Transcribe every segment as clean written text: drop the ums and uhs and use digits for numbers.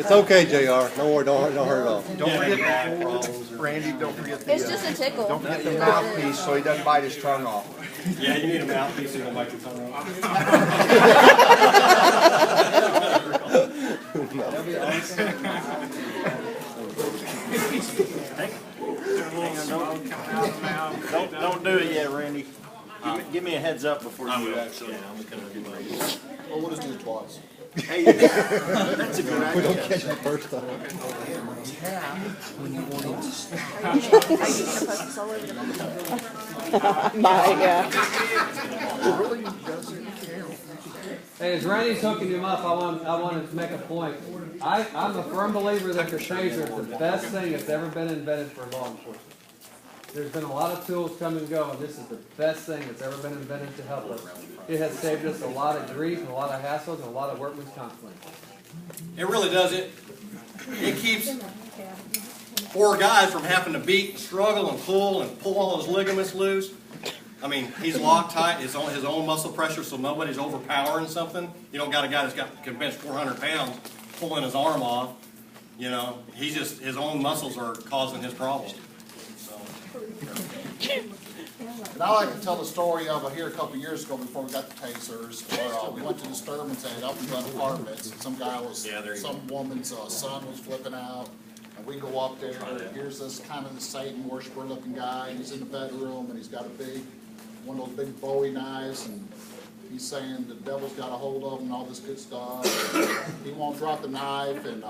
It's okay, JR. Don't worry, don't hurt at all. Don't forget, Randy, don't forget the, It's just a tickle. don't forget the mouthpiece so he doesn't bite his tongue off. Yeah, you need a mouthpiece so you don't bite your tongue off. Don't do it yet, Randy. Give me a heads up before you actually. Well, we'll just do it twice. Hey, that's a good We don't idea. catch it first time. Hey, as Randy's hooking him up, I want to make a point. I'm a firm believer that the taser is the best thing that's ever been invented for law enforcement. There's been a lot of tools come and go, and this is the best thing that's ever been invented to help us. It has saved us a lot of grief and a lot of hassles and a lot of workman's conflict. It really does it. It keeps poor guys from having to beat and struggle and pull all his ligaments loose. I mean, he's locked tight, his own muscle pressure, so nobody's overpowering something. You don't got a guy that's can bench 400 pounds pulling his arm off. You know, he's just, his own muscles are causing his problem. And I like to tell the story of here a couple of years ago before we got the tasers, where we went to disturbance at up and down apartments, and some guy was, some woman's son was flipping out, and we go up there, and here's this kind of the Satan worshiper looking guy, and he's in the bedroom, and he's got a one of those big Bowie knives, and he's saying the devil's got a hold of him and all this good stuff. He won't drop the knife, and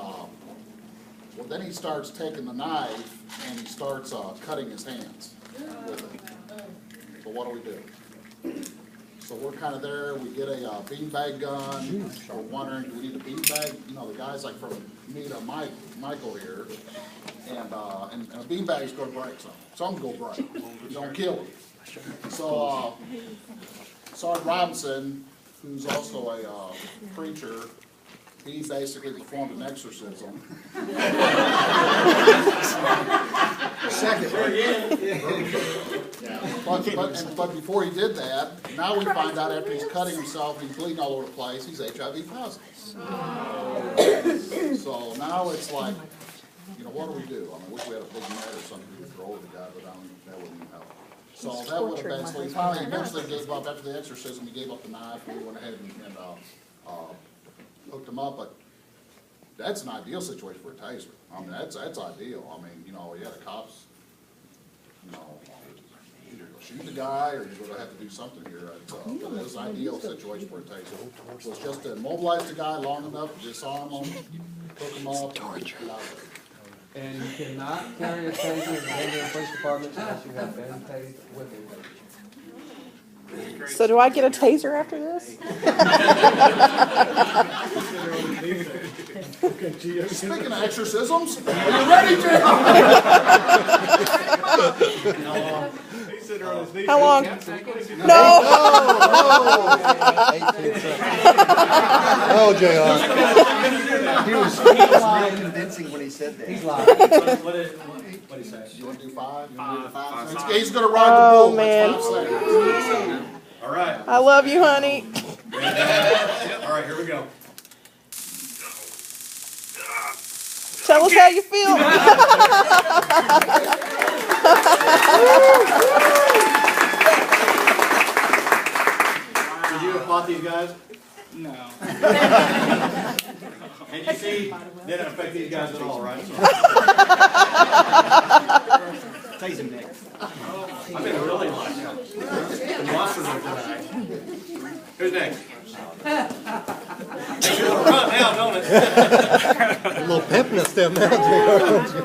well, then he starts taking the knife and he starts cutting his hands with it. So what do? So we're kind of there. We get a beanbag gun. We're wondering, do we need a beanbag? You know, the guys like from me to Michael here, and a beanbag's going to break something. Something's going to break. Don't kill him. So Sergeant Robinson, who's also a preacher, he basically performed an exorcism. But before he did that, now we find out after he's cutting himself and he's bleeding all over the place, he's HIV positive. So now it's like, you know, what do we do? I mean, I wish we had a big net or something to throw over the guy, but that wouldn't help. So that would eventually, finally, eventually gave up after the exorcism. He gave up the knife, and we went ahead and hooked him up. But that's an ideal situation for a taser. I mean, that's ideal. I mean, you know, yeah, the cops, you know, either shoot the guy or you're going to have to do something here. It's an ideal situation for a taser. So it's just to immobilize the guy long enough to disarm him, hook him up, and get out of there. And you cannot carry a taser in the Denver Police Department unless you have been tased with it. So do I get a taser after this? Speaking of exorcisms, are you ready, Jim? How long? No. Oh, JR. He was real convincing when he said that. He's lying. What did he say? You want to do 5? You want to do 5? He's going to ride the bull. Oh, man. That's 5 seconds. All right. I love you, honey. All right, here we go. Tell us how you feel. Did you applaud these guys? No. And you see, they didn't affect these guys at all, right? Taser Nick. I've been really like the monsters are tonight. Who's next? They should run now, don't it? A little pep in that step now, JR.